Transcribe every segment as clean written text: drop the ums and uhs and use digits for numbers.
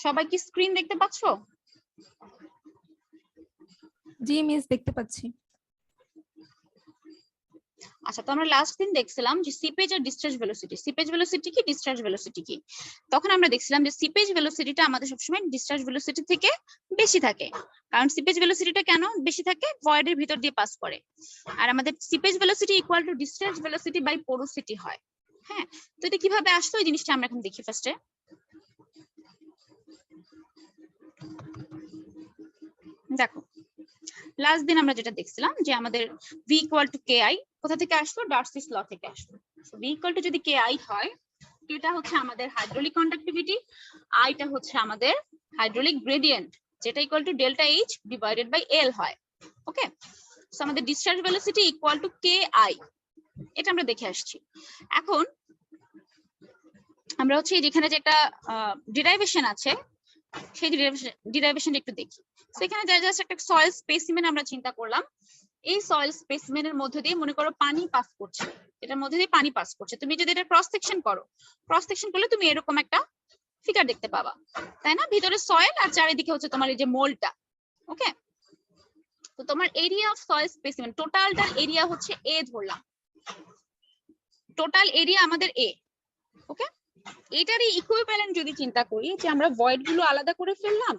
সবাই কি স্ক্রিন দেখতে পাচ্ছো? জি মিস, দেখতে পাচ্ছি। আচ্ছা, তো আমরা লাস্ট দিন দেখছিলাম যে সিপেজ আর ডিসচার্জ ভেলোসিটি, সিপেজ ভেলোসিটি কি ডিসচার্জ ভেলোসিটি কি। তখন আমরা দেখছিলাম যে সিপেজ ভেলোসিটিটা আমাদের সবসময় ডিসচার্জ ভেলোসিটি থেকে বেশি থাকে। কারণ সিপেজ ভেলোসিটিটা কেন বেশি থাকে? ভয়েডের ভিতর দিয়ে পাস করে। আর আমাদের seepage velocity equal to discharge velocity by porosity হয়। হ্যাঁ, তো এটা কিভাবে আসলো এই জিনিসটা আমরা এখন দেখি ফার্স্টে। দেখো, লাস্ট দিন আমরা যেটা দেখছিলাম যে আমাদের v equal to K I কোথা থেকে আসলো? ডার্সিস ল থেকে আসলো। v ইকুয়াল টু যদি কে আই হয়, এটা হচ্ছে আমাদের হাইড্রোলিক কন্ডাক্টিভিটি, আইটা হচ্ছে আমাদের হাইড্রোলিক গ্রেডিয়েন্ট, যেটা equal to delta H divided by L হয়। ওকে, সো আমাদের discharge velocity equal to K I, এটা আমরা দেখে আসছি। এখন আমরা হচ্ছে যেখানে যেটা ডিরাইভেশন আছে সেই ডিরাইভেশনটা একটু দেখি। সেখানে জাস্ট একটা সয়েল স্পেসিমেন আমরা চিন্তা করলাম। এই সয়েল স্পেসিমেনের মধ্যে দিয়ে মনে করো পানি পাস করছে, এটার মধ্যে দিয়ে পানি পাস করছে। তুমি যদি এটা ক্রস সেকশন করো, ক্রস সেকশন করলে তুমি এরকম একটা ফিগার দেখতে পাবা, তাই না? ভিতরে সয়েল আর চারিদিকে হচ্ছে তোমার এই যে মোলটা। ওকে, তো তোমার এরিয়া অফ সয়েল স্পেসিমেন, টোটালটার এরিয়া হচ্ছে এ ধরলাম, টোটাল এরিয়া আমাদের এ। ওকে, এটারই ইকুইভ্যালেন্ট যদি চিন্তা করি যে আমরা ভয়েড গুলো আলাদা করে ফেললাম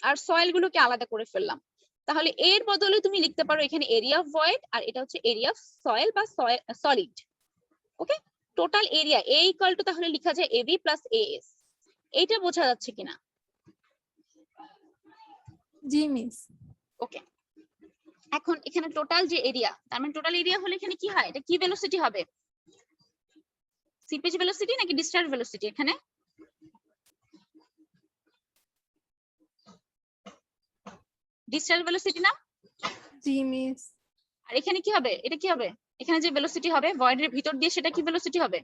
আর সয়েল গুলোকে আলাদা করে ফেললাম, তাহলে এর বদলে তুমি লিখতে পারো এখানে এরিয়া অফ ভয়েড আর এটা হচ্ছে এরিয়া অফ সয়েল বা solid. Okay, total area A equal to তাহলে লেখা যায় এবি প্লাস এএস। এইটা বোঝা যাচ্ছে কিনা? জি মিস। ওকে, এখন এখানে টোটাল যে এরিয়া, তার মানে টোটাল এরিয়া হলে এখানে কি হয়? এটা কি ভেলোসিটি হবে? সিপেজ ভেলোসিটি নাকি ডিসচার্জ ভেলোসিটি? এখানে ডিসচার্জ ভেলোসিটি না? জি মিস। আর এখানে কি হবে? এটা কি হবে? এখানে যে ভেলোসিটি হবে ভয়েডের ভিতর দিয়ে, সেটা কি ভেলোসিটি হবে?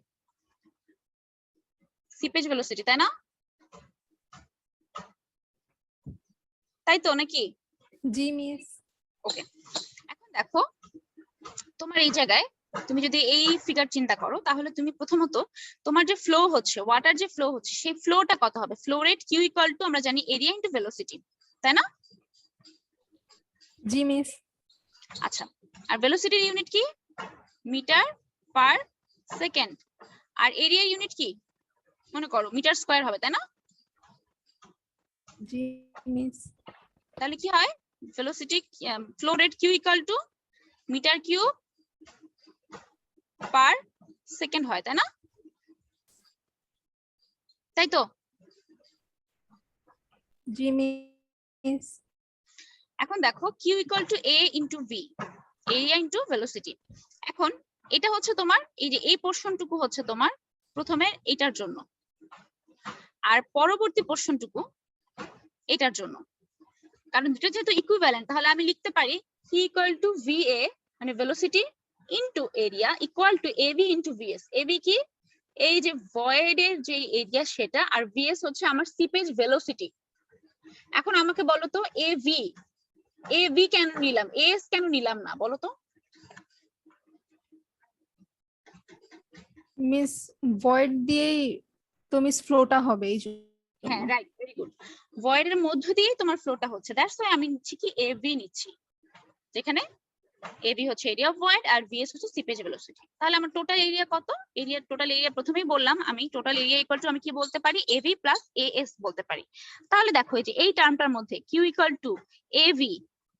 সিপেজ ভেলোসিটি, তাই না? তাই তো নাকি? জি মিস। ওকে, এখন দেখো তোমার এই জায়গায় তুমি যদি এই ফিগার চিন্তা করো, তাহলে তুমি প্রথমত তোমার যে ফ্লো হচ্ছে, ওয়াটার যে ফ্লো হচ্ছে, সেই ফ্লোটা কত হবে? Flow rate Q equal to আমরা জানি এরিয়া ইনটু ভেলোসিটি, তাই না? জি মিস। আচ্ছা, আর ভেলোসিটির ইউনিট কি? Metre per second. আর এরিয়া ইউনিট কি? মনে করো মিটার স্কয়ার হবে, তাই না? জি মিস। তাহলে কি হয়? Velocity flow rate Q equal to metre cube per second হয়, তাই না? তাই তো? জি মিস। এখন দেখো Q equal to A into V, area into velocity. এখন এটা হচ্ছে তোমার এই যে এই পোর্শনটুকু হচ্ছে তোমার প্রথমে এটার জন্য, আর পরবর্তী পোর্শনটুকু এটার জন্য। কারণ দুটো যেহেতু ইকুইভ্যালেন্ট, তাহলে আমি লিখতে পারি C equal to V A মানে velocity into area equal to AB into VS. AB কি? এই যে ভয়েডের যে এরিয়া সেটা, আর ভিএস হচ্ছে আমার সিপেজ ভেলোসিটি। এখন আমাকে বলো তো এভি কেন নিলাম, এস কেন নিলাম না বলো তো? মিস, ভয়েড দিয়েই তো মিস ফ্লোটা হবে এই জন্য। হ্যাঁ, রাইট, ভেরি গুড। ভয়েডের মধ্য দিয়ে তোমার ফ্লোটা হচ্ছে, দ্যাটস ওয়াই আমি নিচ্ছি কি এভি নিচ্ছি, যেখানে এবি হচ্ছে এরিয়া অফ ভয়েড আর ভিএস হচ্ছে সিপেজ ভেলোসিটি। তাহলে আমার টোটাল এরিয়া কত? এরিয়া টোটাল এরিয়া প্রথমেই বললাম আমি, টোটাল এরিয়া ইকুয়াল টু আমি কি বলতে পারি? এবি প্লাস এএস বলতে পারি। তাহলে দেখো এই যে এই টার্মটার মধ্যে কিউ ইকুয়াল টু এভি,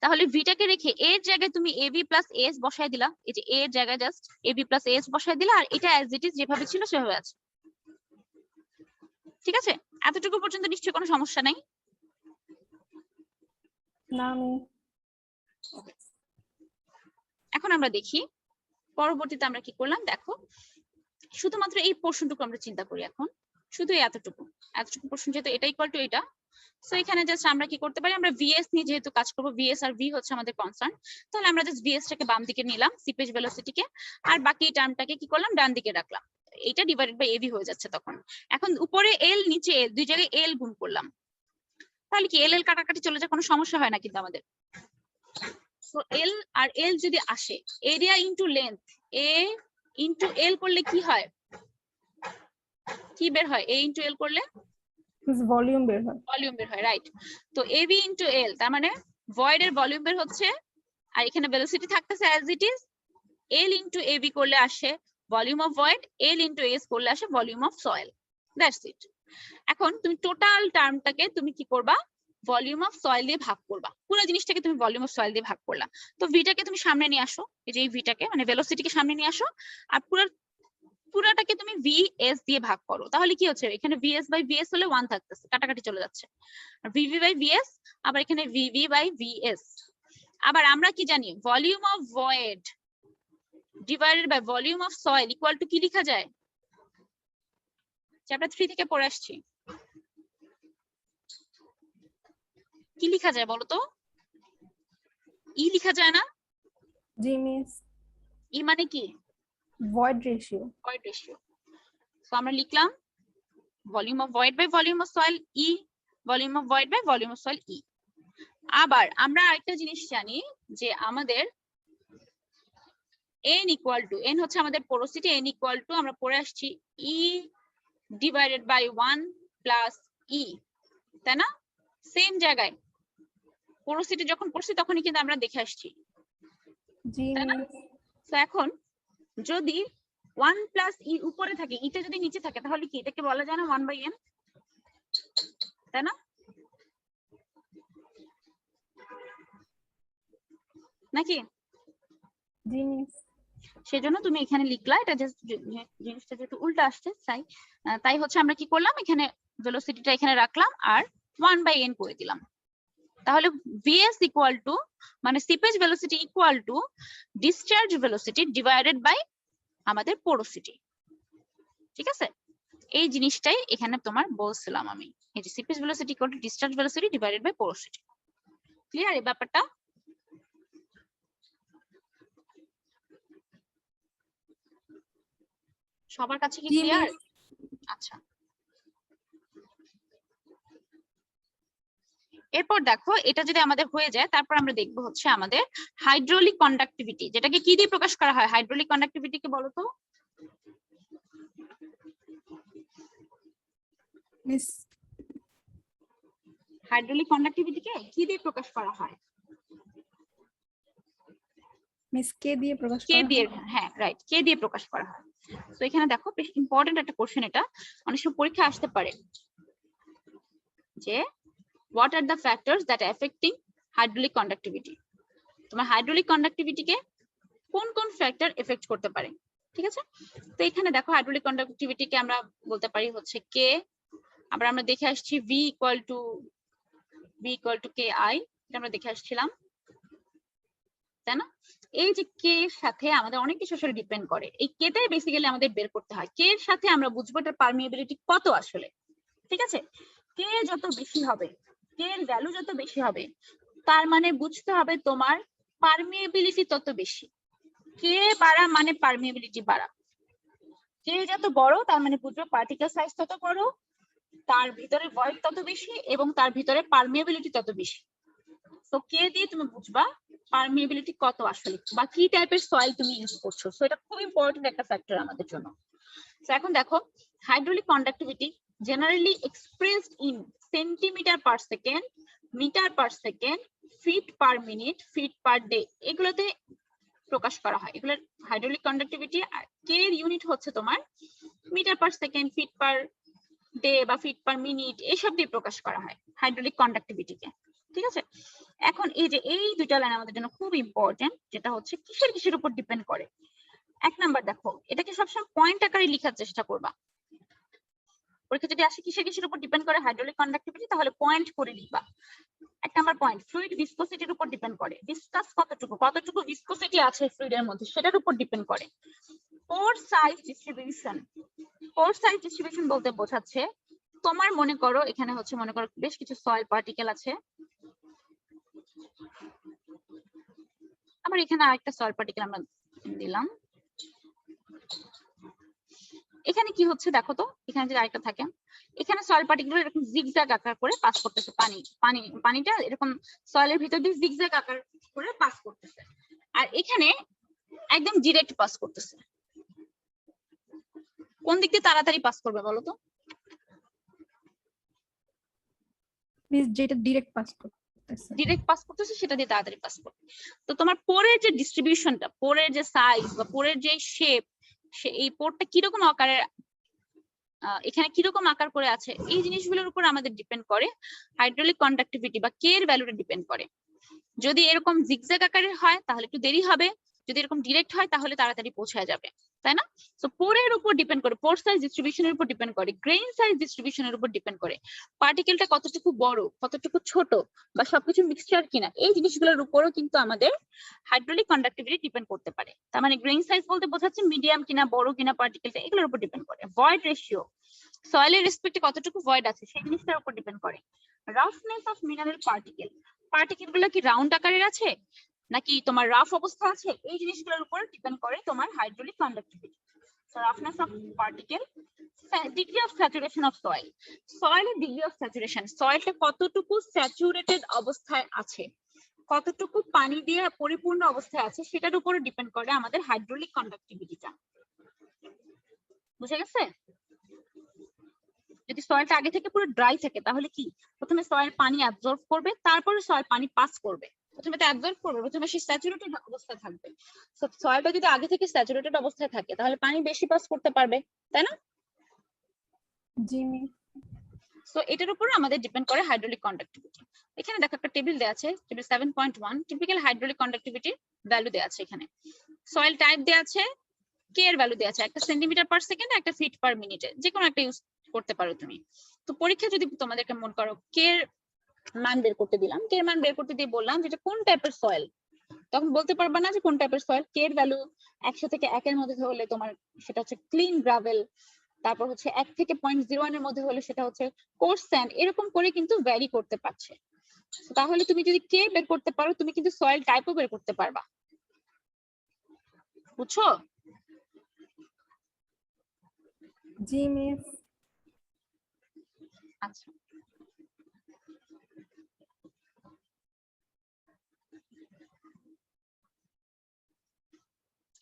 তাহলে ভিটাকে রেখে এর জায়গায় তুমি এবি প্লাস এস বসাই দিলা, এই যে এর জায়গায় জাস্ট এবি প্লাস এস বসাই দিলা, আর এটা অ্যাজ ইট ইজ যেভাবে ছিল সেভাবে আছে। ঠিক আছে, এতটুকু পর্যন্ত নিশ্চয়ই কোনো সমস্যা নাই? না মিস। এখন আমরা দেখি পরবর্তীতে আমরা কি করলাম। দেখো শুধুমাত্র এই পোর্শনটুকু আমরা চিন্তা করি এখন, শুধু এতটুকু পোর্শন, যেহেতু এটা ইকুয়াল টু এটা, সো এখানে জাস্ট আমরা কি করতে পারি? আমরা ভিএস নিয়ে যেহেতু কাজ করব, ভিএস আর ভি হচ্ছে আমাদের কনসার্ন, তাহলে আমরা জাস্ট ভিএস টাকে বাম দিকে নিলাম, সিপেজ ভেলোসিটিকে, আর বাকি টার্মটাকে কি করলাম? ডান দিকে রাখলাম। এটা ডিভাইডেড বাই এবি হয়ে যাচ্ছে তখন। এখন উপরে এল নিচে এল, দুই জায়গায় এল গুণ করলাম, তাহলে কি এল এল কাটাকাটি চলে যায়, কোনো সমস্যা হয় না কিন্তু আমাদের। সো এল আর এল যদি আসে, এরিয়া ইনটু লেন্থ, এ ইনটু এল করলে কি হয়? কি বের হয়? এ ইনটু এল করলে ভলিউম বের হয়। ভলিউম বের হয়, রাইট। তো এবি ইন্টু এল, তার মানে ভয়েড এর ভলিউম বের হচ্ছে, আর এখানে ভেলোসিটি থাকতেছে as it is. L into AV করলে আসে volume of void, L into S করলে আসে volume of soil, that's it. এখন তুমি টোটাল টার্মটাকে তুমি কি করবা, ভলিউম অফ সয়েল দিয়ে ভাগ করবা, পুরো জিনিসটাকে তুমি ভলিউম অফ সয়েল দিয়ে ভাগ করলা। তো ভিটাকে তুমি সামনে নিয়ে আসো, এই যে এই ভিটাকে মানে ভেলোসিটিকে সামনে নিয়ে আসো, আর পুরাটাকে তুমি ভিএস দিয়ে ভাগ করো, তাহলে কি হচ্ছে, এখানে ভিএস বাই ভিএস হলে 1 থাকতেছে, কাটাকাটি চলে যাচ্ছে, আর ভিভি বাই ভিএস, আবার এখানে ভিভি বাই ভিএস। আবার আমরা কি জানি, volume of void divided by volume of soil equal to কি লেখা যায়, চ্যাপ্টার 3 থেকে পড়ে আসছি, কি লেখা যায় বলো তো? ই লেখা যায় না? জি মিস। ই মানে কি? Void ratio. Void ratio. তো আমরা লিখলাম volume of void by volume of soil E, volume of void by volume of soil E. আবার আমরা আরেকটা জিনিস জানি যে আমাদের n ইকুয়াল টু, n হচ্ছে আমাদের পোরোসিটি, n ইকুয়াল টু আমরা পড়ে আসছি E divided by 1 plus E, তাই না? সেম জায়গায় পোরোসিটি যখন পড়ছি তখনই কিন্তু আমরা দেখে আসছি, জি তাই না? মিস। তো এখন যদি 1 প্লাস ই উপরে থাকে, ইটা যদি নিচে থাকে, তাহলে কি এটাকে বলা যায় না 1 বাই n, তাই না? নাকি? জি মিস। সেজন্য তুমি এখানে লিখলা, এটা জাস্ট জিনিসটা যেহেতু উল্টা আসছে তাই হচ্ছে আমরা কি করলাম, এখানে ভেলোসিটিটা এখানে রাখলাম আর 1 বাই n করে দিলাম। তাহলে vs ইকুয়াল টু মানে seepage velocity equal to discharge velocity divided by আমাদের পোরোসিটি, ঠিক আছে? এই জিনিসটাই এখানে তোমার বলছিলাম আমি, এই যে seepage velocity equal to discharge velocity divided by porosity. Clear এই ব্যাপারটা? সবার কাছে কি জি ক্লিয়ার? মিস। আচ্ছা, এরপর দেখো এটা যদি আমাদের হয়ে যায়, তারপর আমরা দেখবো হচ্ছে আমাদের হাইড্রোলিক কন্ডাক্টিভিটি, যেটাকে কি দিয়ে প্রকাশ করা হয়, হাইড্রোলিক কন্ডাক্টিভিটিকে বলো তো? মিস হাইড্রোলিক কন্ডাক্টিভিটিকে কি দিয়ে প্রকাশ করা হয়? মিস কে দিয়ে প্রকাশ কে করা দিয়ে, হয়? হ্যাঁ রাইট, কে দিয়ে প্রকাশ করা হয়। তো এখানে দেখো বেশ ইম্পর্টেন্ট একটা কোশ্চেন, এটা অনেক সময় পরীক্ষা আসতে পারে যে what are the factors that affecting hydraulic conductivity, তোমার হাইড্রোলিক কন্ডাক্টিভিটিকে কোন কোন ফ্যাক্টর এফেক্ট করতে পারে, ঠিক আছে? তো এখানে দেখো হাইড্রোলিক কন্ডাক্টিভিটিকে আমরা বলতে পারি হচ্ছে কে, আবার আমরা দেখে আসছি v equal to K I, এটা আমরা দেখে আসছিলাম, তাই না? এই যে কে এর সাথে আমাদের অনেক কিছু আসলে ডিপেন্ড করে, এই কেটাই বেসিক্যালি আমাদের বের করতে হয়, কে এর সাথে আমরা বুঝবো এটার পারমিয়েবিলিটি কত আসলে, ঠিক আছে? কে যত বেশি হবে, কে এর ভ্যালু যত বেশি হবে, তার মানে বুঝতে হবে তোমার পারমিয়েবিলিটি তত বেশি, কে বাড়া মানে পারমিয়েবিলিটি বাড়া, কে যত বড় তার মানে বুঝবে পার্টিকেল সাইজ তত বড়, তার ভিতরে ভয়েড তত বেশি এবং তার ভিতরে পারমিয়েবিলিটি তত বেশি। তো কে দিয়ে তুমি বুঝবা পারমিয়েবিলিটি কত আসলে, বা কি টাইপের সয়েল তুমি ইউজ করছো, সো এটা খুব ইম্পর্টেন্ট একটা ফ্যাক্টর আমাদের জন্য। তো এখন দেখো hydraulic conductivity generally expressed in centimetre per second, metre per second, feet per minute, feet per day, এগুলোতে প্রকাশ করা হয়। এগুলোর হাইড্রোলিক কন্ডাক্টিভিটি কে এর ইউনিট হচ্ছে তোমার metre per second, feet per day বা ফিট পার মিনিট, এইসব দিয়ে প্রকাশ করা হয় হাইড্রোলিক কন্ডাক্টিভিটিকে, ঠিক আছে? এখন এই যে এই দুইটা লাইন আমাদের জন্য খুব ইম্পর্টেন্ট, যেটা হচ্ছে কিসের কিসের উপর ডিপেন্ড করে। এক নাম্বার দেখো, এটাকে সবসময় পয়েন্ট আকারে লেখার চেষ্টা করবা, পরীক্ষা যদি আসে কিসের কিসের উপর ডিপেন্ড করে হাইড্রোলিক কন্ডাক্টিভিটি, তাহলে পয়েন্ট করে লিখবা। এক নাম্বার পয়েন্ট, ফ্লুইড ভিসকোসিটির উপর ডিপেন্ড করে, ডিসকাস কতটুকু ভিসকোসিটি আছে ফ্লুইডের মধ্যে সেটার উপর ডিপেন্ড করে। পোর সাইজ ডিস্ট্রিবিউশন, পোর সাইজ ডিস্ট্রিবিউশন বলতে বোঝাচ্ছে তোমার মনে করো এখানে হচ্ছে মনে করো বেশ কিছু সয়েল পার্টিকেল আছে, আবার এখানে আরেকটা সয়েল পার্টিকেল আমরা দিলাম, এখানে কি হচ্ছে দেখো তো, এখানে যদি আরেকটা থাকে, এখানে সয়েল পার্টিকেল এরকম জিগজ্যাগ আকার করে পাস করতেছে, পানিটা এরকম সয়েলের ভিতর দিয়ে জিগজ্যাগ আকার করে পাস করতেছে, আর এখানে একদম ডিরেক্ট পাস করতেছে। কোন দিক দিয়ে তাড়াতাড়ি পাস করবে বলো তো? মিস যেটা ডিরেক্ট পাস করতেছে। ডিরেক্ট পাস করতেছে সেটা দিয়ে তাড়াতাড়ি পাস করবে। তো তোমার পোরের যে ডিস্ট্রিবিউশনটা, পোরের যে সাইজ বা পোরের যে শেপ, এই পোরটা কিরকম আকারের, এখানে কিরকম আকার করে আছে, এই জিনিসগুলোর উপর আমাদের ডিপেন্ড করে হাইড্রোলিক কন্ডাক্টিভিটি বা কে এর ভ্যালুটা ডিপেন্ড করে। যদি এরকম জিগজ্যাগ আকারের হয় তাহলে একটু দেরি হবে, যদি এরকম ডিরেক্ট হয় তাহলে তাড়াতাড়ি পৌঁছায় যাবে, তাই না? সো পোরের উপর ডিপেন্ড করে, পোর সাইজ ডিস্ট্রিবিউশনের উপর ডিপেন্ড করে, গ্রেইন সাইজ ডিস্ট্রিবিউশনের উপর ডিপেন্ড করে, পার্টিকেলটা কতটুকু বড়, কতটুকু ছোট বা সবকিছু মিক্সচার কিনা, এই জিনিসগুলোর উপরও কিন্তু আমাদের হাইড্রোলিক কন্ডাক্টিভিটি ডিপেন্ড করতে পারে। তার মানে গ্রেইন সাইজ বলতে বোঝাচ্ছে মিডিয়াম কিনা, বড় কিনা পার্টিকেলটা, এগুলোর উপর ডিপেন্ড করে। ভয়েড রেশিও, সয়েলের রেসপেক্টে কতটুকু ভয়েড আছে সেই জিনিসটার উপর ডিপেন্ড করে। Roughness of mineral particle, particle গুলো কি রাউন্ড আকারের আছে নাকি তোমার রাফ অবস্থা আছে, এই জিনিসগুলোর উপর ডিপেন্ড করে তোমার hydraulic conductivity. So roughness of particle, degree of saturation of soil, সয়েলের ডিগ্রি অফ স্যাচুরেশন, সয়েলটা কতটুকু স্যাচুরেটেড অবস্থায় আছে, কতটুকু পানি দিয়ে পরিপূর্ণ অবস্থায় আছে, সেটার উপর ডিপেন্ড করে আমাদের হাইড্রোলিক কন্ডাক্টিভিটিটা। বুঝে গেছে? যদি সয়েলটা আগে থেকে পুরো ড্রাই থাকে তাহলে কি, প্রথমে সয়েল পানি অ্যাবজর্ব করবে, তারপরে সয়েল পানি পাস করবে। প্রথমে তো অ্যাবজর্ব করবে, প্রথমে সে স্যাচুরেটেড অবস্থায় থাকবে। সো সয়েলটা যদি আগে থেকে স্যাচুরেটেড অবস্থায় থাকে তাহলে পানি বেশি পাস করতে পারবে, তাই না? জি মিস। সো এটার উপর আমাদের ডিপেন্ড করে হাইড্রোলিক কন্ডাক্টিভিটি। এখানে দেখো একটা টেবিল দেয়া আছে, table 7.1, typical hydraulic conductivity value দেয়া আছে। এখানে সয়েল টাইপ দেয়া আছে, কে এর ভ্যালু দেয়া আছে, একটা সেন্টিমিটার পার সেকেন্ড, একটা ফিট পার মিনিটে, যে কোনো একটা ইউজ করতে পারো তুমি। তো পরীক্ষা যদি তোমাদেরকে মনে করো কে এর মান বের করতে দিলাম, কে এর মান বের করতে দিয়ে বললাম যেটা কোন টাইপের সয়েল, তখন বলতে পারবা না যে কোন টাইপের সয়েল। কে এর ভ্যালু 100 থেকে 1 এর মধ্যে হলে তোমার সেটা হচ্ছে ক্লিন গ্রাভেল, তারপর হচ্ছে 1 থেকে 0.01 এর মধ্যে হলে সেটা হচ্ছে কোর্স স্যান্ড, এরকম করে কিন্তু ভ্যারি করতে পারছে। তাহলে তুমি যদি কে বের করতে পারো তুমি কিন্তু সয়েল টাইপও বের করতে পারবা। বুঝছো? জি মিস। আচ্ছা,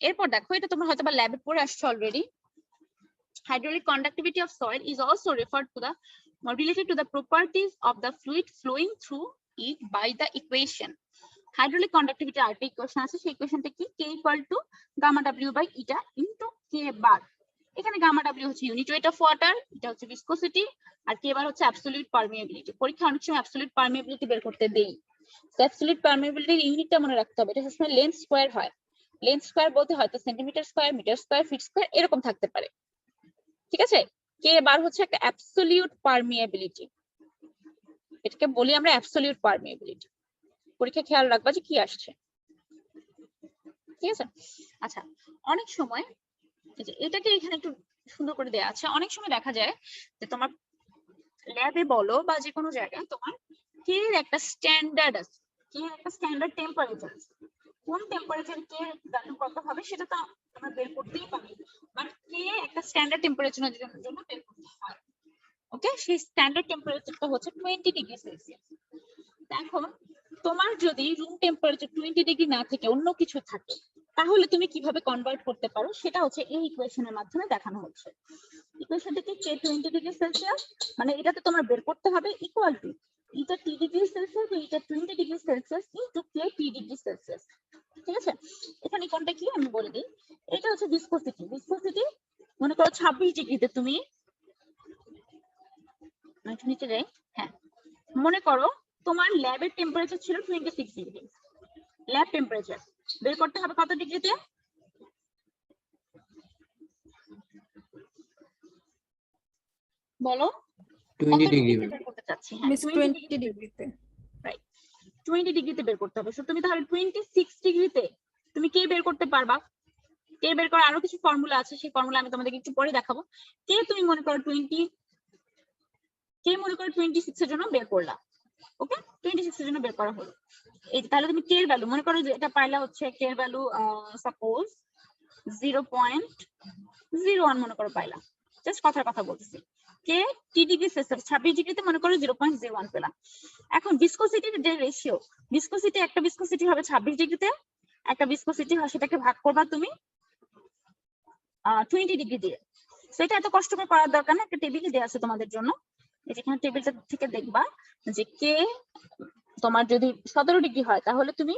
এরপর দেখো, এটা তোমরা হয়তো বা ল্যাবে পড়ে আসছো already. Hydraulic conductivity of soil is also referred to the related to the properties of the fluid flowing through it by the equation. Hydraulic conductivity আরেকটা ইকুয়েশন আছে, সেই ইকুয়েশনটা কি, K equal to gamma W by eta into K bar। এখানে gamma W হচ্ছে unit weight of water, এটা হচ্ছে viscosity, আর K বার হচ্ছে absolute permeability. পরীক্ষা অনেক সময় অ্যাবসলিউট পারমিয়াবিলিটি বের করতে দেই, অ্যাবসলিউট পারমিয়াবিলিটির ইউনিটটা মনে রাখতে হবে, এটা সবসময় লেন্থ স্কয়ার হয়। লেন্থ স্কয়ার বলতে হয়তো centimetre square, metre square, feet square এরকম থাকতে পারে, ঠিক আছে? কে বার হচ্ছে একটা অ্যাবসলিউট পারমিয়াবিলিটি, এটাকে বলি আমরা অ্যাবসলিউট পারমিয়াবিলিটি। পরীক্ষা খেয়াল রাখবা যে কি আসছে, ঠিক আছে? আচ্ছা, অনেক সময় এটাকে এখানে একটু সুন্দর করে দেয়া আছে, অনেক সময় দেখা যায় যে তোমার ল্যাবে বলো বা যে কোনো জায়গায় তোমার কে এর একটা স্ট্যান্ডার্ড আছে, কে এর একটা স্ট্যান্ডার্ড টেম্পারেচার আছে। কোন টেম্পারেচারে কে ভ্যালু কত হবে সেটা তো আমরা বের করতেই পারি, বাট কে একটা স্ট্যান্ডার্ড টেম্পারেচারের জন্য বের করতে হয়। ওকে, সেই স্ট্যান্ডার্ড টেম্পারেচারটা হচ্ছে 20 ডিগ্রি সেলসিয়াস। দেখো, তোমার যদি রুম টেম্পারেচার 20 ডিগ্রি না থেকে অন্য কিছু থাকে তাহলে তুমি কিভাবে কনভার্ট করতে পারো সেটা হচ্ছে এই ইকুয়েশনের মাধ্যমে দেখানো হচ্ছে। ইকুয়েশনটা কি, K 20 ডিগ্রি সেলসিয়াস, মানে এটাতে তোমার বের করতে হবে ইকুয়াল টু এটা T ডিগ্রি সেলসিয়াস, এটা 20 degree Celsius into K T degree Celsius. ঠিক আছে, এখানে কোনটা কি আমি বলে দিই। এটা হচ্ছে ভিসকোসিটি, ভিসকোসিটি মনে করো 26 ডিগ্রিতে তুমি, নিচে যাই, হ্যাঁ, মনে করো তোমার ল্যাবের টেম্পারেচার ছিল 26 ডিগ্রি, ল্যাব টেম্পারেচার বের করতে হবে কত ডিগ্রিতে, বলো? 20 ডিগ্রি বের করতে চাচ্ছি, হ্যাঁ মিস 20 ডিগ্রিতে। রাইট, 20 ডিগ্রিতে বের করতে হবে। সো তুমি তাহলে 26 ডিগ্রিতে তুমি কে বের করতে পারবা? কে বের করার আরো কিছু ফর্মুলা আছে, সেই ফর্মুলা আমি তোমাদেরকে একটু পরে দেখাবো। কে তুমি মনে করো 26 এর জন্য বের করলা, ওকে, 26 এর জন্য বের করা হলো। এই তাহলে তুমি কে এর ভ্যালু মনে করো যে এটা পাইলা হচ্ছে কে এর ভ্যালু সাপোজ 0.01 মনে করো পাইলা, জাস্ট কথার কথা বলতেছি। কে টি ডিগ্রি সেলসিয়াস 26 ডিগ্রিতে মনে করো 0.01 পেলাম। এখন ভিসকোসিটির যে রেশিও, ভিসকোসিটি একটা ভিসকোসিটি হবে 26 ডিগ্রিতে, একটা ভিসকোসিটি হয় সেটাকে ভাগ করবা তুমি 20 ডিগ্রি দিয়ে। সেটা এত কষ্ট করে করার দরকার না, একটা টেবিলে দেওয়া আছে তোমাদের জন্য। যেখানে টেবিলটা থেকে দেখবা যে কে তোমার যদি 17 ডিগ্রি হয় তাহলে তুমি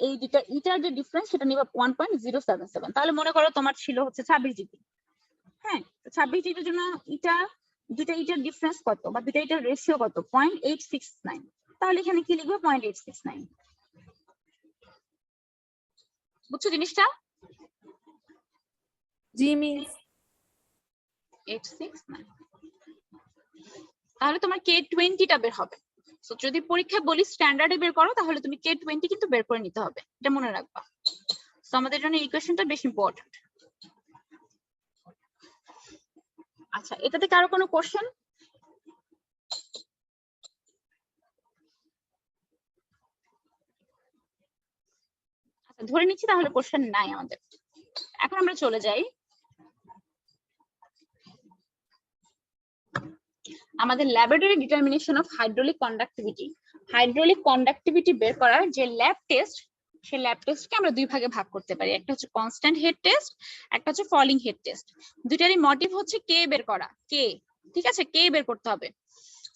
এই দুটা ইটার যে ডিফারেন্স সেটা নিবা 1.077। তাহলে মনে করো তোমার ছিল হচ্ছে 26 ডিগ্রি। হ্যাঁ, 26 ডিগ্রির জন্য দুটা ইটার ডিফারেন্স কত বা দুটা ইটার রেশিও কত? 0.869। তাহলে এখানে কি লিখবে? 0.869। বুঝছো জিনিসটা? জি মিস। 869। তাহলে তোমার K20টা বের হবে। সো যদি পরীক্ষায় বলি স্ট্যান্ডার্ডে বের করো তাহলে তুমি K20 কিন্তু বের করে নিতে হবে, এটা মনে রাখবা। সো আমাদের জন্য ইকুয়েশনটা বেশি ইম্পর্টেন্ট। আচ্ছা, এটাতে কারো কোনো কোশ্চেন? আচ্ছা, ধরে নিচ্ছি তাহলে কোশ্চেন নাই আমাদের। এখন আমরা চলে যাই আমাদের laboratory determination of hydraulic conductivity. Hydraulic conductivity বের করার যে ল্যাব টেস্ট, সেই ল্যাব টেস্টকে আমরা দুই ভাগে ভাগ করতে পারি। একটা হচ্ছে কনস্ট্যান্ট হেড টেস্ট, একটা হচ্ছে ফলিং হেড টেস্ট। দুইটারই মোটিভ হচ্ছে কে বের করা, কে। ঠিক আছে, কে বের করতে হবে।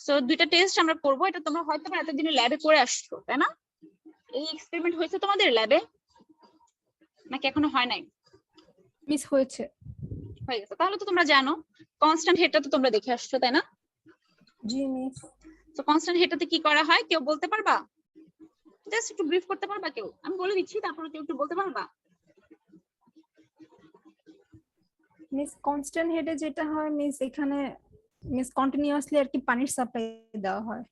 সো দুইটা টেস্ট আমরা করব। এটা তোমরা হয়তো বা এতদিনে ল্যাবে করে আসছো, তাই না? এই এক্সপেরিমেন্ট হয়েছে তোমাদের ল্যাবে নাকি এখনো হয় নাই? মিস হয়েছে। হয়ে গেছে, তাহলে তো তোমরা জানো। কনস্ট্যান্ট হেডটা তো তোমরা দেখে আসছো, তাই না? জি মিস। তো কনস্ট্যান্ট হেডটাতে কি করা হয় কেউ বলতে পারবা? জাস্ট একটু ব্রিফ করতে পারবা কেউ? আমি বলে দিচ্ছি, তারপরে কেউ একটু বলতে পারবা? মিস কনস্ট্যান্ট হেডে যেটা হয় মিস, এখানে মিস কন্টিনিউয়াসলি আর কি পানির সাপ্লাই দেওয়া হয়।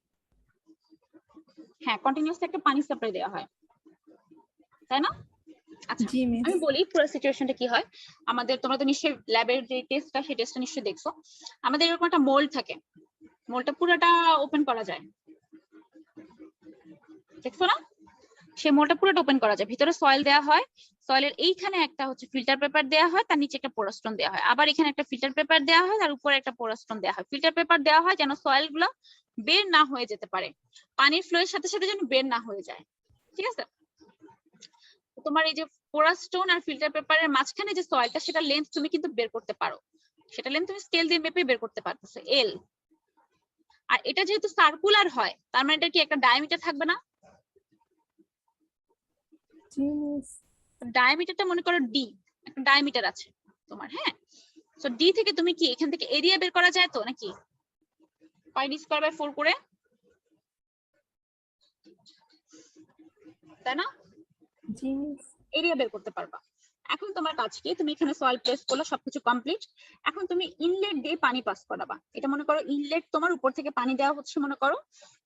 হ্যাঁ, কন্টিনিউয়াস একটা পানি সাপ্লাই দেওয়া হয়, তাই না? আচ্ছা, জি মিস। আমি বলি পুরো সিচুয়েশনটা কি হয়। আমাদের তোমরা তো নিশ্চয়ই ল্যাবের যে টেস্টটা, সেই টেস্টটা নিশ্চয়ই দেখছো। আমাদের এরকম একটা মোল্ড থাকে, মোল্ডটা পুরোটা ওপেন করা যায়, দেখছো না? সেই মোল্ডটা পুরোটা ওপেন করা যায়, ভিতরে সয়েল দেওয়া হয়। সয়েলের এইখানে একটা হচ্ছে ফিল্টার পেপার দেওয়া হয়, তার নিচে একটা পোরাস্টোন দেওয়া হয়। আবার এখানে একটা ফিল্টার পেপার দেওয়া হয়, তার উপরে একটা পোরাস্টোন দেওয়া হয়। ফিল্টার পেপার দেওয়া হয় যেন সয়েল গুলো বের না হয়ে যেতে পারে, পানির ফ্লোয়ের সাথে সাথে যেন বের না হয়ে যায়। ঠিক আছে, তোমার এই যে পোরাস্টোন আর ফিল্টার পেপারের মাঝখানে যে সয়েলটা, সেটা লেন্থ তুমি কিন্তু বের করতে পারো। সেটা লেন্থ তুমি স্কেল দিয়ে মেপে বের করতে পারতেছো, এল। আর এটা যেহেতু সার্কুলার হয়, তার মানে এটা কি একটা ডায়ামিটার থাকবে না? জি মিস। ডায়ামিটারটা মনে করো ডি, একটা ডায়ামিটার আছে তোমার। হ্যাঁ, সো ডি থেকে তুমি কি এখান থেকে এরিয়া বের করা যায় তো নাকি? পাই ডি স্কয়ার বাই 4 করে, তাই না? জি মিস। এরিয়া বের করতে পারবা। এখন তোমার কাজ কি, তুমি এখানে সয়েল প্লেস করলে, সবকিছু কমপ্লিট। এখন তুমি ইনলেট দিয়ে পানি পাস করাবা। এটা মনে করো ইনলেট, তোমার উপর থেকে পানি দেওয়া হচ্ছে, মনে করো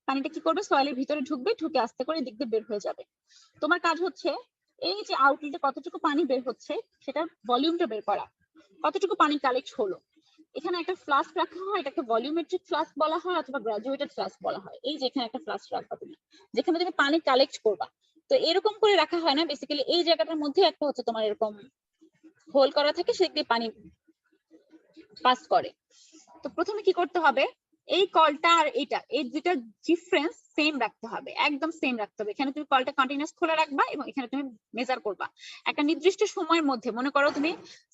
পানিটা কি করবে, সয়েলের ভিতরে ঢুকবে, ঢুকে আস্তে করে এদিক দিয়ে বের হয়ে যাবে। তোমার কাজ হচ্ছে এই যে আউটলেটে কতটুকু পানি বের হচ্ছে সেটা ভলিউমটা বের করা, কতটুকু পানি কালেক্ট হলো। এখানে একটা ফ্লাস্ক রাখা হয়, এটাকে ভলিউমেট্রিক ফ্লাস্ক বলা হয় অথবা গ্রাজুয়েটেড ফ্লাস্ক বলা হয়। এই যে এখানে একটা ফ্লাস্ক রাখবা তুমি, যেখানে তুমি পানি কালেক্ট করবা। তো এরকম করে রাখা হয় না, বেসিক্যালি এই জায়গাটার মধ্যে একটা হচ্ছে তোমার এরকম হোল করা থাকে, সেদিক দিয়ে পানি পাস করে। তো প্রথমে কি করতে হবে, এই কলটা আর এটা, এই দুইটা ডিফারেন্স সেম রাখতে হবে, একদম সেম রাখতে হবে। এখানে তুমি কলটা কন্টিনিউয়াস খোলা রাখবা এবং এখানে তুমি মেজার করবা একটা নির্দিষ্ট সময়ের মধ্যে। মনে করো তুমি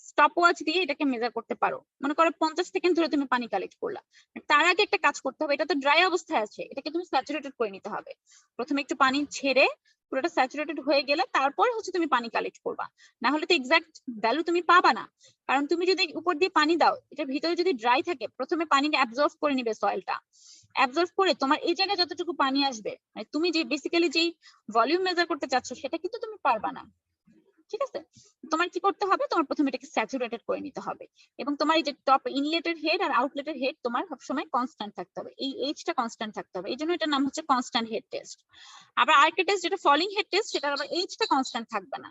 স্টপ ওয়াচ দিয়ে এটাকে মেজার করতে পারো, মনে করো 50 সেকেন্ড ধরে তুমি পানি কালেক্ট করলা। তার আগে একটা কাজ করতে হবে, এটা তো ড্রাই অবস্থায় আছে, এটাকে তুমি স্যাচুরেটেড করে নিতে হবে। প্রথমে একটু পানি ছেড়ে পুরোটা স্যাচুরেটেড হয়ে গেলে তারপর হচ্ছে তুমি পানি কালেক্ট করবা, না হলে তো এক্সাক্ট ভ্যালু তুমি পাবা না। কারণ তুমি যদি উপর দিয়ে পানি দাও, এটার ভিতরে যদি ড্রাই থাকে, প্রথমে পানিটা অ্যাবজর্ব করে নিবে সয়েলটা, অ্যাবজর্ব করে তোমার এই জায়গায় যতটুকু পানি আসবে, মানে তুমি যে বেসিক্যালি যেই ভলিউম মেজার করতে চাচ্ছ সেটা কিন্তু তুমি পারবা না। ঠিক আছে, তোমার কি করতে হবে, তোমার প্রথমে এটাকে স্যাচুরেটেড করে নিতে হবে এবং তোমার এই যে টপ ইনলেটের হেড আর আউটলেটের হেড তোমার সবসময় কনস্ট্যান্ট থাকতে হবে, এই এইচটা কনস্ট্যান্ট থাকতে হবে। এই জন্য এটার নাম হচ্ছে কনস্ট্যান্ট হেড টেস্ট। আবার আরেকটা টেস্ট যেটা ফলিং হেড টেস্ট, সেটা আবার এইচটা কনস্ট্যান্ট থাকবে না।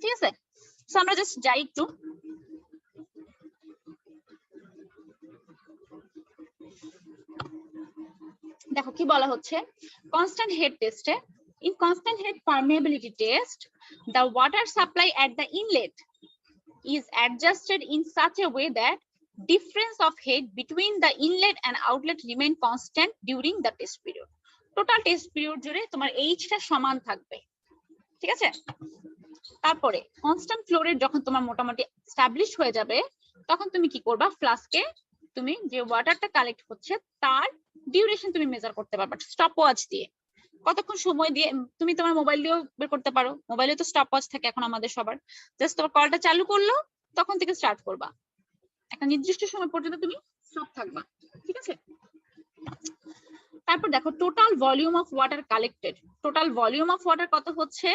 ঠিক আছে, সো আমরা জাস্ট যাই একটু। দেখো কি বলা হচ্ছে কনস্ট্যান্ট হেড টেস্টে। In constant head permeability test, the water supply at the inlet is adjusted in such a way that difference of head between the inlet and outlet remain constant during the test period. Total test period জুড়ে তোমার এইচটা সমান থাকবে। ঠিক আছে, তারপরে constant flow rate যখন তোমার মোটামুটি এস্টাবলিশ হয়ে যাবে, তখন তুমি কি করবা, ফ্লাস্কে তুমি যে ওয়াটারটা কালেক্ট হচ্ছে তার ডিউরেশন তুমি মেজার করতে পারবা স্টপ ওয়াচ দিয়ে। কতক্ষণ সময় দিয়ে তুমি তোমার মোবাইল দিয়েও বের করতে পারো, মোবাইলে তো স্টপ ওয়াচ থাকে এখন আমাদের সবার। জাস্ট তোমার কলটা চালু করলো তখন থেকে স্টার্ট করবা, একটা নির্দিষ্ট সময় পর্যন্ত তুমি স্টপ থাকবা, ঠিক আছে? তারপর দেখো total volume of water collected, total volume of water কত হচ্ছে,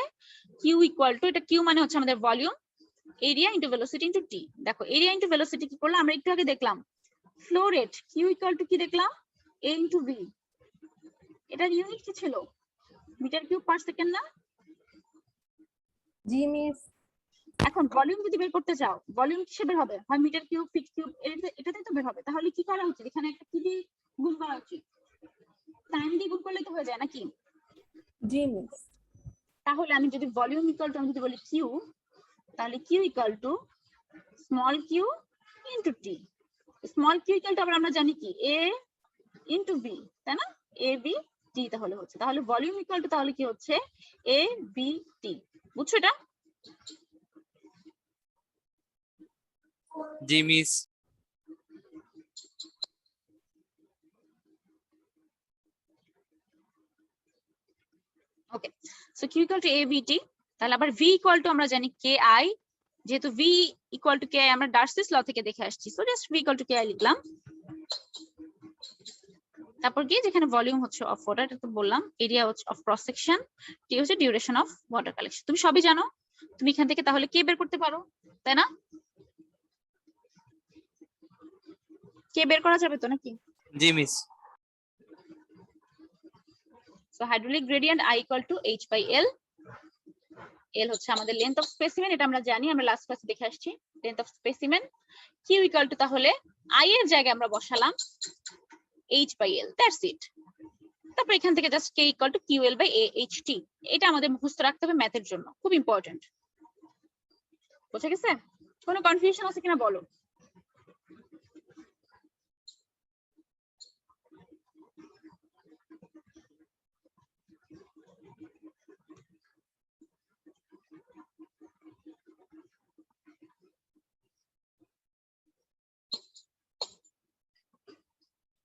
কিউ ইকুয়াল টু, এটা কিউ মানে হচ্ছে আমাদের volume, area into velocity into T. দেখো এরিয়া ইন্টু ভেলোসিটি কি করলাম আমরা একটু আগে দেখলাম, flow rate Q equal to কি দেখলাম, এ ইন্টু ভি। এটার ইউনিট কি ছিল, মিটার কিউব পার সেকেন্ড না? জি মিস। এখন ভলিউম যদি বের করতে চাও, ভলিউম কিসে বের হবে, হয় মিটার কিউব, ফিট কিউব, এটাতেই তো বের হবে। তাহলে কি করা উচিত, এখানে একটা কি দিয়ে গুণ করা উচিত, টাইম দিয়ে গুণ করলে তো হয়ে যায় নাকি? জি মিস। তাহলে আমি যদি ভলিউম ইকুয়াল টু আমি যদি বলি কিউ, তাহলে Q equal to small Q into T. Small Q equal to আবার আমরা জানি কি এ ইন্টু বি, তাই না? এ বি টি তাহলে হচ্ছে, তাহলে ভলিউম ইকুয়াল টু তাহলে কি হচ্ছে এ বি টি। বুঝছো এটা? জি miss. Okay, so Q equal to A B T. তাহলে আবার ভি ইকুয়াল টু আমরা জানি কে আই, যেহেতু V equal to K I আমরা ডার্সিস ল থেকে দেখে আসছি, so just V equal to K I লিখলাম। তারপর কি যেখানে ভলিউম হচ্ছে অফ ওয়াটার, এটা তো বললাম, এরিয়া হচ্ছে অফ ক্রস সেকশন, টি হচ্ছে ডিউরেশন অফ ওয়াটার কালেকশন। তুমি সবই জানো, তুমি এখান থেকে তাহলে কে বের করতে পারো, তাই না? কে বের করা যাবে তো নাকি? জি miss. So hydraulic gradient I equal to H by L। L হচ্ছে আমাদের লেন্থ অফ স্পেসিমেন, এটা আমরা জানি, আমরা লাস্ট ক্লাসে দেখে আসছি length of specimen. Q equal to তাহলে I এর জায়গায় আমরা বসালাম H by L, that's it. তারপর এখান থেকে just K equal to QL by AHT। এটা আমাদের মুখস্থ রাখতে হবে ম্যাথের জন্য, খুব ইম্পর্টেন্ট। বুঝা গেছে? কোনো কনফিউশন আছে কিনা বলো?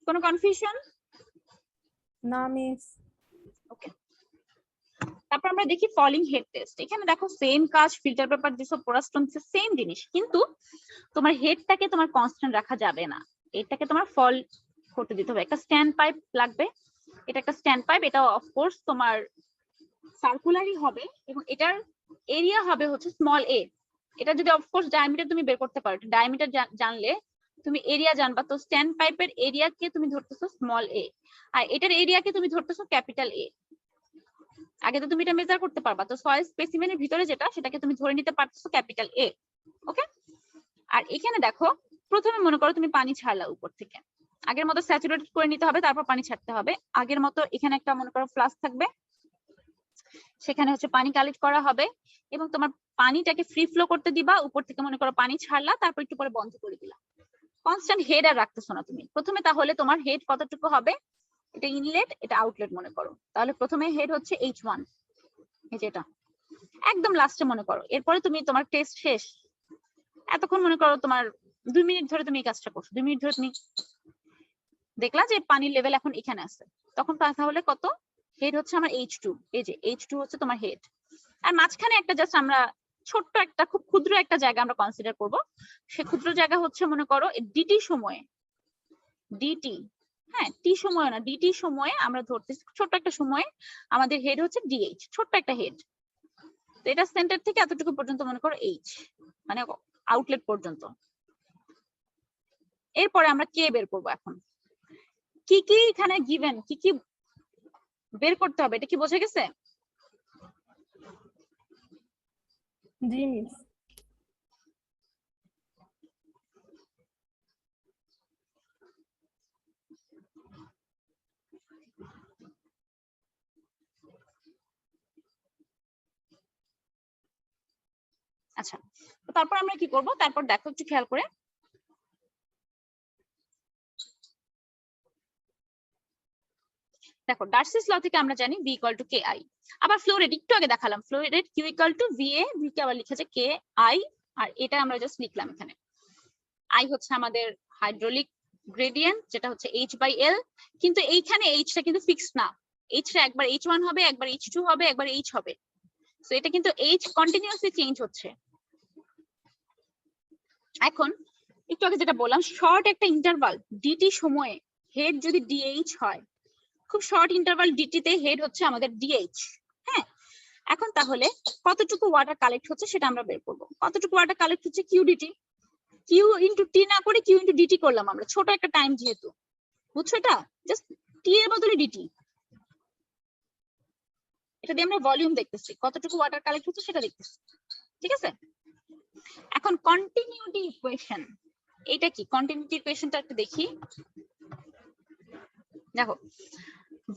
কোনো কনফিউশন? না মিস। ওকে, তারপর আমরা দেখি ফলিং হেড টেস্ট। এখানে দেখো সেম কাজ, ফিল্টার পেপার দিছো, পোরাস্টোন দিছো, সেম জিনিস, কিন্তু তোমার হেডটাকে তোমার কনস্ট্যান্ট রাখা যাবে না, এটাকে তোমার ফল করতে দিতে হবে। একটা স্ট্যান্ড পাইপ লাগবে, এটা একটা স্ট্যান্ড পাইপ, এটা অফকোর্স তোমার সার্কুলারই হবে এবং এটার এরিয়া হবে হচ্ছে স্মল এ। এটা যদি অফকোর্স ডায়ামিটার তুমি বের করতে পারো, ডায়ামিটার জানলে তুমি এরিয়া জানবা, তো স্ট্যান্ড পাইপের এরিয়াকে তুমি ধরতেছো স্মল এ, আর এটার এরিয়াকে তুমি ধরতেছো ক্যাপিটাল এ। আগে তো তুমি এটা মেজার করতে পারবা, তো সয়েল স্পেসিমেনের ভিতরে যেটা সেটাকে তুমি ধরে নিতে পারতেছো ক্যাপিটাল এ। ওকে, আর এখানে দেখো প্রথমে মনে করো তুমি পানি ছাড়লা উপর থেকে, আগের মতো স্যাচুরেটেড করে নিতে হবে, তারপর পানি ছাড়তে হবে। আগের মতো এখানে একটা মনে করো ফ্লাস্ক থাকবে, সেখানে হচ্ছে পানি কালেক্ট করা হবে এবং তোমার পানিটাকে ফ্রি ফ্লো করতে দিবা, উপর থেকে মনে করো পানি ছাড়লা, তারপর একটু পরে বন্ধ করে দিলা। কনস্ট্যান্ট হেড আর রাখতেছো না তুমি প্রথমে, তাহলে তোমার হেড কতটুকু হবে, এটা ইনলেট এটা আউটলেট মনে করো, তাহলে প্রথমে হেড হচ্ছে H1, এই যেটা একদম লাস্টে মনে করো। এরপরে তুমি তোমার টেস্ট শেষ, এতক্ষণ মনে করো তোমার 2 মিনিট ধরে তুমি এই কাজটা করছো, 2 মিনিট ধরে তুমি দেখলা যে পানির লেভেল এখন এখানে আছে, তখন তাহলে কত, হেড হচ্ছে আমার H2, এই যে H2 হচ্ছে তোমার হেড। আর মাঝখানে একটা জাস্ট আমরা ছোট্ট একটা খুব ক্ষুদ্র একটা জায়গা আমরা কনসিডার করব, সে ক্ষুদ্র জায়গা হচ্ছে মনে করো ডিটি সময়ে, ডিটি, হ্যাঁ টি সময় না, ডিটি সময়ে আমরা ধরতেছি ছোট্ট একটা সময়ে আমাদের হেড হচ্ছে ডিএইচ, ছোট্ট একটা হেড। তো এটা সেন্টার থেকে এতটুকু পর্যন্ত মনে করো এইচ, মানে আউটলেট পর্যন্ত। এরপরে আমরা কে বের করব, এখন কি কি এখানে গিভেন, কি কি বের করতে হবে, এটা কি বোঝা গেছে? জি মিস। আচ্ছা, তো তারপর আমরা কি করব, তারপর দেখো একটু খেয়াল করে, দেখো ডার্সিস ল থেকে আমরা জানি V ইকুয়াল টু KI। আবার ফ্লো রেট একটু আগে দেখালাম, flow rate Q equal two VA, V কে আবার লিখেছে KI, আর এটা আমরা জাস্ট লিখলাম এখানে। I হচ্ছে আমাদের হাইড্রোলিক গ্রেডিয়েন্ট যেটা হচ্ছে h/l, কিন্তু এইখানে h টা কিন্তু ফিক্সড না, h টা একবার h1 হবে, একবার h2 হবে, একবার h হবে। সো এটা কিন্তু h কন্টিনিউয়াসলি চেঞ্জ হচ্ছে। এখন একটু আগে যেটা বললাম, শর্ট একটা ইন্টারভাল dt সময়ে হেড যদি dh হয়, খুব শর্ট ইন্টারভাল dt তে হেড হচ্ছে আমাদের dh। হ্যাঁ, এখন তাহলে কতটুকু ওয়াটার কালেক্ট হচ্ছে সেটা আমরা বের করবো। কতটুকু ওয়াটার কালেক্ট হচ্ছে qdt, q ইন্টু t না করে q ইন্টু dt করলাম আমরা, ছোট একটা টাইম যেহেতু, বুঝছো? এটা জাস্ট t এর বদলে dt, এটা দিয়ে আমরা ভলিউম দেখতেছি, কতটুকু ওয়াটার কালেক্ট হচ্ছে সেটা দেখতেছি। ঠিক আছে, এখন কন্টিনিউটি ইকুয়েশন, এটা কি কন্টিনিউটি ইকুয়েশনটা একটু দেখি। দেখো,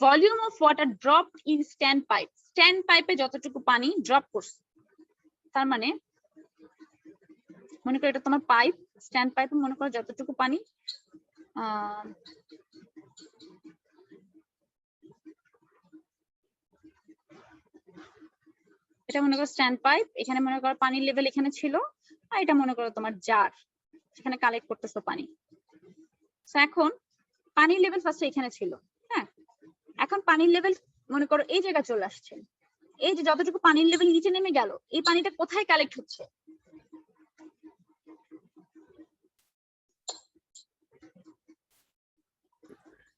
volume of water drop in stand pipe, stand পাইপে যতটুকু পানি ড্রপ করছে, তার মানে মনে করো এটা তোমার পাইপ, স্ট্যান্ড পাইপে মনে করো যতটুকু পানি এটা মনে করো স্ট্যান্ড পাইপ, এখানে মনে করো পানির লেভেল এখানে ছিল, আর এটা মনে করো তোমার জার, সেখানে কালেক্ট করতেছো পানি। এখন পানির লেভেল ফার্স্টে এখানে ছিল, হ্যাঁ, এখন পানির লেভেল মনে করো এই জায়গা চলে আসছে, এই যে যতটুকু পানির লেভেল নিচে নেমে গেল, এই পানিটা কোথায় কালেক্ট হচ্ছে?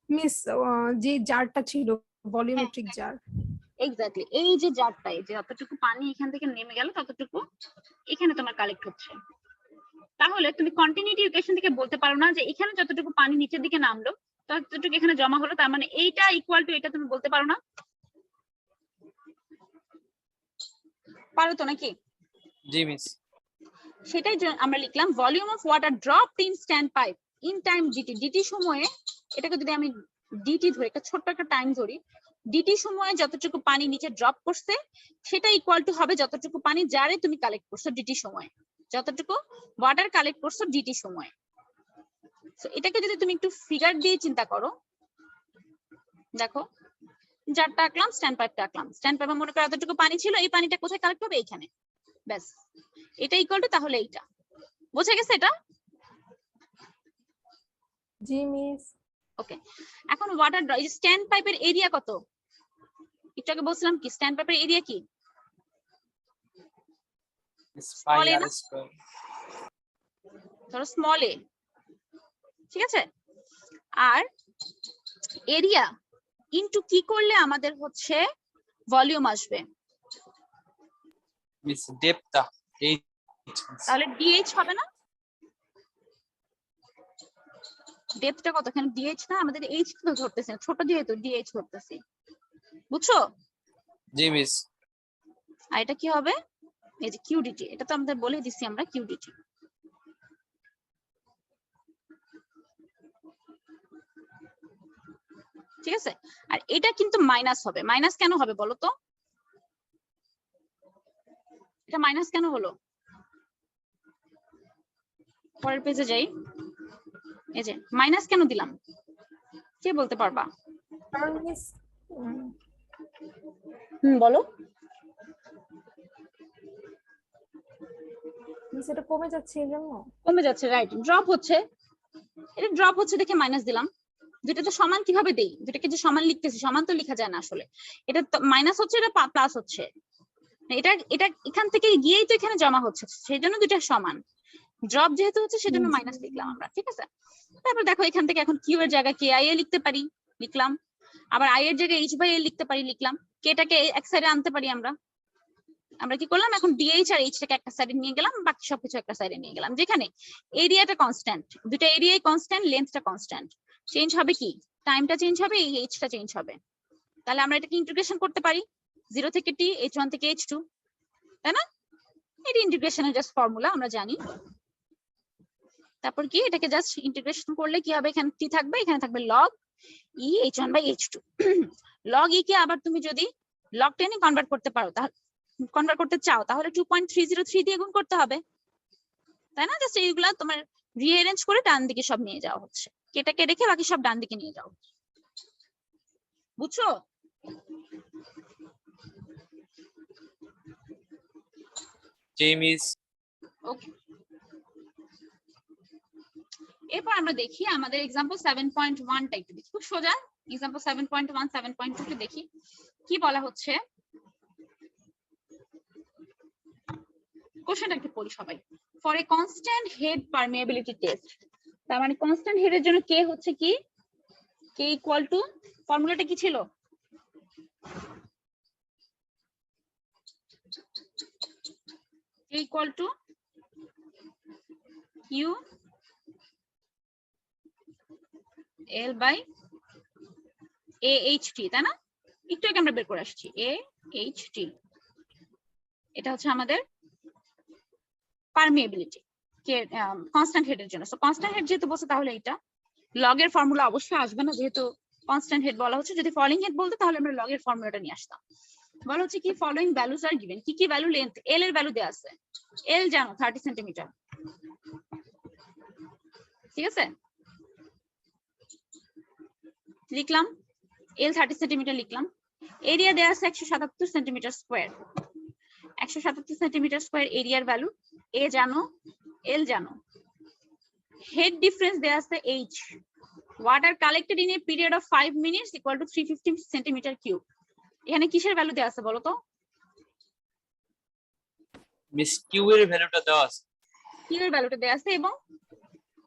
মিস যে জারটা ছিল ভলিউমেট্রিক জার। এক্স্যাক্টলি, এই যে জারটা, এই যে যতটুকু পানি এখান থেকে নেমে গেল ততটুকু এখানে তোমার কালেক্ট হচ্ছে। তাহলে তুমি কন্টিনিউটি ইকুয়েশন থেকে বলতে পারো না যে এখানে যতটুকু পানি নিচের দিকে নামলো ততটুকু এখানে জমা হলো, তার মানে এইটা ইকুয়াল টু এটা, তুমি বলতে পারো না? পারো তো নাকি? জি মিস। সেটাই আমরা লিখলাম volume of water drop in stand pipe in time DT, DT সময়ে, এটাকে যদি আমি ডিটি ধরি, একটা ছোট্ট একটা টাইম ধরি, ডিটি সময়ে যতটুকু পানি নিচে ড্রপ করছে সেটা ইকুয়াল টু হবে যতটুকু পানি জারে তুমি কালেক্ট করছো ডিটি সময়ে, যতটুকু ওয়াটার কালেক্ট করছো ডিটি সময়ে। তো এটাকে যদি তুমি একটু ফিগার দিয়ে চিন্তা করো, দেখো জারটা আঁকলাম, স্ট্যান্ড পাইপটা আঁকলাম, স্ট্যান্ড পাইপে মনে করো এতটুকু পানি ছিল, এই পানিটা কোথায় কালেক্ট হবে? এইখানে, ব্যাস, এটা ইকুয়াল টু তাহলে এইটা। বোঝা গেছে এটা? জি মিস। ওকে, এখন ওয়াটার স্ট্যান্ড পাইপের এরিয়া কত? একটু আগে বলছিলাম কি স্ট্যান্ড পাইপের এরিয়া কি? পাই Small a আর না? স্কয়ার। ধরো স্মল এ, ঠিক আছে? আর এরিয়া ইনটু কি করলে আমাদের হচ্ছে ভলিউম আসবে? মিস ডেপথটা এই, তাহলে ডিএইচ হবে না? ডেপথটা কত? এখানে ডিএইচ না, আমাদের এইচ তো ধরতেছে না, ছোট যেহেতু ডিএইচ ধরতেছি, বুঝছো? জি মিস। আর এটা কি হবে? এই যে কিউডিটি, এটা তো আমাদের বলে দিছি আমরা কিউডিটি। ঠিক আছে, আর এটা কিন্তু মাইনাস হবে। মাইনাস কেন হবে বলো তো? এটা মাইনাস কেন হলো? পরের পেজে যাই, এই যে মাইনাস কেন দিলাম, কে বলতে পারবা? কারণ মিস বলো। মিস এটা কমে যাচ্ছে এই জন্য। কমে যাচ্ছে, রাইট, ড্রপ হচ্ছে, এটা ড্রপ হচ্ছে দেখে মাইনাস দিলাম। দুটো তো সমান কিভাবে দেই? দুটোকে যে সমান লিখতেছি, সমান তো লেখা যায় না আসলে, এটা মাইনাস হচ্ছে, এটা প্লাস হচ্ছে, এটা এটা এখান থেকে গিয়েই তো এখানে জমা হচ্ছে, সেই জন্য দুটো সমান। ড্রপ যেহেতু হচ্ছে সেজন্য মাইনাস লিখলাম আমরা, ঠিক আছে? তারপর দেখো এখান থেকে এখন কিউ এর জায়গায় কে আই এ লিখতে পারি, লিখলাম। আবার আই এর জায়গায় এইচ বাই এল লিখতে পারি, লিখলাম। কেটাকে এক সাইডে আনতে পারি আমরা। আমরা কি করলাম, এখন ডিএইচ আর এইচটাকে একটা সাইডে নিয়ে গেলাম, বাকি সবকিছু একটা সাইডে নিয়ে গেলাম, যেখানে এরিয়াটা কনস্ট্যান্ট, দুটো এরিয়াই কনস্ট্যান্ট, লেন্থটা কনস্ট্যান্ট। চেঞ্জ হবে কি? টাইমটা চেঞ্জ হবে, এই এইচটা চেঞ্জ হবে। তাহলে আমরা এটাকে ইন্টিগ্রেশন করতে পারি, 0 থেকে t, h1 থেকে h2, তাই না? এটা ইন্টিগ্রেশনের জাস্ট ফর্মুলা, আমরা জানি। তারপর কি, এটাকে জাস্ট ইন্টিগ্রেশন করলে কি হবে? এখানে t থাকবে, এখানে থাকবে log e h1 by h2। log e কে আবার তুমি যদি log 10 এ কনভার্ট করতে পারো, তাহলে কনভার্ট করতে চাও, তাহলে 2.303 দিয়ে গুণ করতে হবে, তাই না? জাস্ট এইগুলা তোমার রিঅ্যারেঞ্জ করে ডান দিকে সব নিয়ে যাওয়া হচ্ছে, কেটাকে রেখে বাকি সব ডান দিকে নিয়ে যাও, বুঝছো? জি মিস। ওকে, এরপর আমরা দেখি আমাদের এক্সাম্পল 7.1 টা একটু দেখি, খুব সোজা। এক্সাম্পল 7.1 7.2 কে দেখি কি বলা হচ্ছে। কোশ্চেনটা একটু পড়ি সবাই। For a constant head permeability test, তার মানে কনস্ট্যান্ট হেডের জন্য কে হচ্ছে কি, কে ইকুয়াল টু, ফর্মুলাটা কি ছিল? K equal to Q L by A H T, তাই না? একটু আগে আমরা বের করে আসছি এ এইচ টি। এটা হচ্ছে আমাদের পারমিয়াবিলিটি কে কনস্ট্যান্ট হেডের জন্য। সো কনস্ট্যান্ট হেড যেহেতু বলছে তাহলে এটা লগের ফর্মুলা অবশ্যই আসবে না, যেহেতু কনস্ট্যান্ট হেড বলা হচ্ছে। যদি ফলোইং হেড বলতো তাহলে আমরা লগের ফর্মুলাটা নিয়ে আসতাম। বলা হচ্ছে কি ফলোইং ভ্যালুজ আর গিভেন, কি কি ভ্যালু? লেন্থ এল এর ভ্যালু দেয়া আছে, এল জানো 30 সেন্টিমিটার, ঠিক আছে? লিখলাম এল 30 সেন্টিমিটার লিখলাম। এরিয়া দেয়া আছে 177 সেন্টিমিটার স্কয়ার, 177 সেন্টিমিটার স্কয়ার এরিয়ার ভ্যালু। এ জানো, এল জানো। হেড ডিফারেন্স দেয়া আছে H, water collected in a period of 5 minutes equal to 350 centimetre cube. এখানে কিসের ভ্যালু দেয়া আছে বলো তো? মিস কিউ এর ভ্যালুটা দেওয়া আছে কিউ এর ভ্যালুটা দেয়া আছে এবং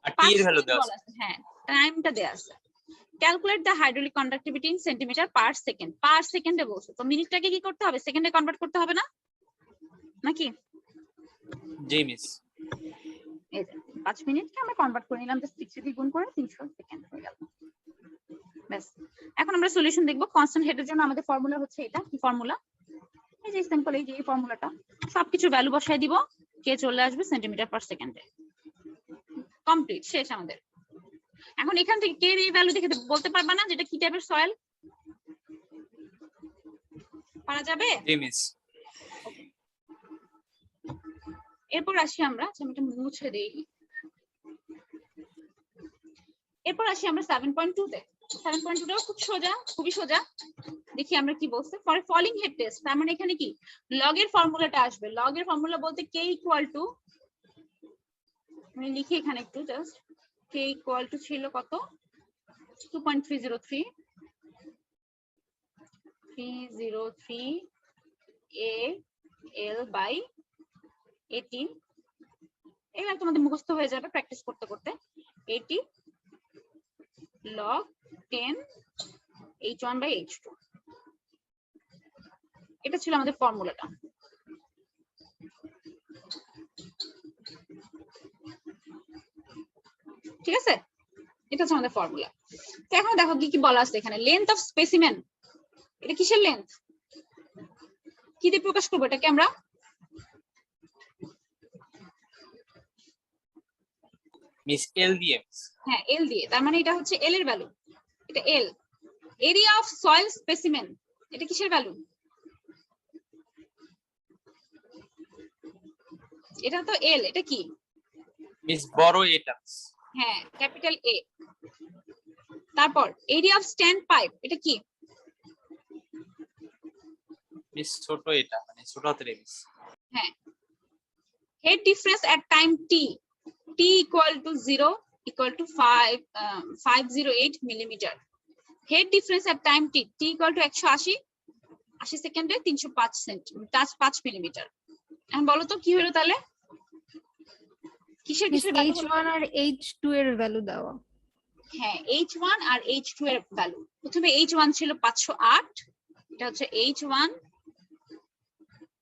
আর টি এর ভ্যালু দেওয়া আছে। হ্যাঁ, টাইমটা দেয়া আছে। Calculate the hydraulic conductivity in centimetre per second, per সেকেন্ডে বলছে, তো মিনিটটাকে কি করতে হবে? সেকেন্ডে কনভার্ট করতে হবে না নাকি? জি মিস। এই যে 5 মিনিটকে আমরা কনভার্ট করে নিলাম, জাস্ট 60 দিয়ে গুণ করে 300 সেকেন্ড হয়ে গেল। ব্যাস, এখন আমরা সলিউশন দেখব। কনস্ট্যান্ট হেডের জন্য আমাদের ফর্মুলা হচ্ছে এটা। কি ফর্মুলা? এই যে সিম্পল, এই যে এই ফর্মুলাটা, সবকিছু ভ্যালু বসায় দিব, কে চলে আসবে সেন্টিমিটার পার সেকেন্ডে। কমপ্লিট, শেষ আমাদের। এখন এখান থেকে কে এই ভ্যালু দেখে বলতে পারবা না যেটা কি টাইপের সয়েল? পারা যাবে? জি মিস। এরপর আসি আমরা, আমি এটা মুছে দেই। এরপর আসি আমরা 7.2 তে। 7.2 টাও খুব সোজা, খুবই সোজা। দেখি আমরা কি বলছে। ফর ফলিং হেড টেস্ট, তার মানে এখানে কি লগের ফর্মুলাটা আসবে। লগের ফর্মুলা বলতে কে ইকুয়াল টু, আমি লিখি এখানে একটু জাস্ট, কে ইকুয়াল টু ছিল কত? 2.303 এ এল বাই 18। এগুলো তোমাদের মুখস্থ হয়ে যাবে প্র্যাকটিস করতে করতে। 80 log 10 h1 by h2, এটা ছিল আমাদের ফর্মুলাটা। ঠিক আছে, এটা হচ্ছে আমাদের ফর্মুলা। তো এখন দেখো কি কি বলা আছে এখানে। লেন্থ অফ স্পেসিমেন, এটা কিসের লেন্থ? কি দিয়ে প্রকাশ করবো এটাকে আমরা? মিস এল দিয়ে। হ্যাঁ, এল দিয়ে। তার মানে এটা হচ্ছে এল এর ভ্যালু, এটা এল। এরিয়া অফ সয়েল স্পেসিমেন, এটা কিসের ভ্যালু? এটা তো এল, এটা কি? মিস বড় এটা। হ্যাঁ, ক্যাপিটাল এ। তারপর এরিয়া অফ স্ট্যান্ড পাইপ, এটা কি? মিস ছোট এটা, মানে ছোট হাতের মিস। হ্যাঁ, head difference at time T, T equal to 0 equal to 508 millimetre. Head difference at time T, T equal to 180 সেকেন্ডে 305 মিলিমিটার। এখন বলো তো কি হলো তাহলে? কিসের কিসের ভ্যালু? H1 আর H2 এর ভ্যালু দেওয়া। হ্যাঁ, H1 আর H2 এর ভ্যালু। প্রথমে H1 ছিল 508, এটা হচ্ছে H1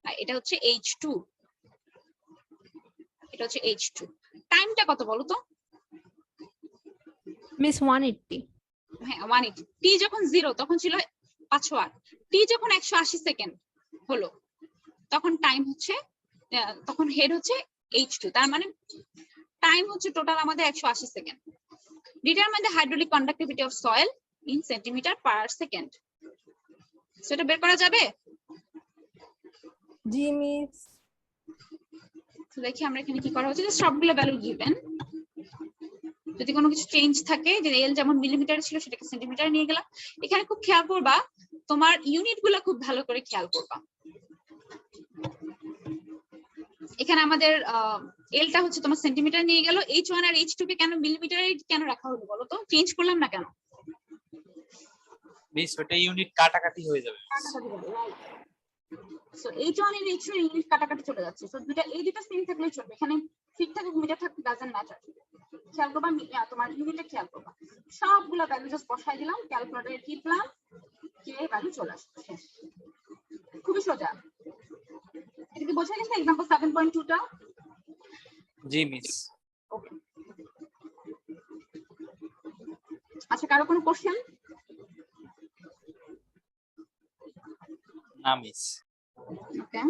আর এটা হচ্ছে H2, এটা হচ্ছে H2। টাইমটা কত বলো তো? মিস 180। হ্যাঁ, 180। টি যখন 0 তখন ছিল 508, টি যখন 180 সেকেন্ড হলো তখন টাইম হচ্ছে, তখন হেড হচ্ছে H2। তার মানে টাইম হচ্ছে টোটাল আমাদের 180 second. Determine the hydraulic conductivity of soil in centimetre per second. সেটা বের করা যাবে? জি মিস। তো দেখি আমরা এখানে কি করা হচ্ছে, যে সবগুলো ভ্যালু গিভেন। যদি কোনো কিছু চেঞ্জ থাকে, যে এল যেমন মিলিমিটার ছিল সেটাকে সেন্টিমিটার নিয়ে গেলাম। এখানে খুব খেয়াল করবা, তোমার ইউনিট গুলা খুব ভালো করে খেয়াল করবা। এখানে আমাদের এলটা হচ্ছে তোমার সেন্টিমিটার নিয়ে গেল, H1 আর H2 কে কেন মিলিমিটারে কেন রাখা হলো বলো তো? চেঞ্জ করলাম না কেন? মিস ওটা ইউনিট কাটাকাটি হয়ে যাবে। সো H1 এর H2 এর ইউনিট কাটাকাটি চলে যাচ্ছে। সো দুটো এই দুটো সেম থাকলেই চলবে, এখানে ফিট থাকুক মিটার থাকুক ডাজন্ট ম্যাটার। খেয়াল করবা তোমার ইউনিটে খেয়াল করবা, সবগুলো ভ্যালু জাস্ট বসাই দিলাম, ক্যালকুলেটরে টিপলাম, কে ভ্যালু চলে আসবে, শেষ। খুবই সোজা। এটা কি বোঝা গেছে एग्जांपल 7.2 টা? জি মিস। ওকে, আচ্ছা কারো কোনো কোশ্চেন? না মিস। ওকে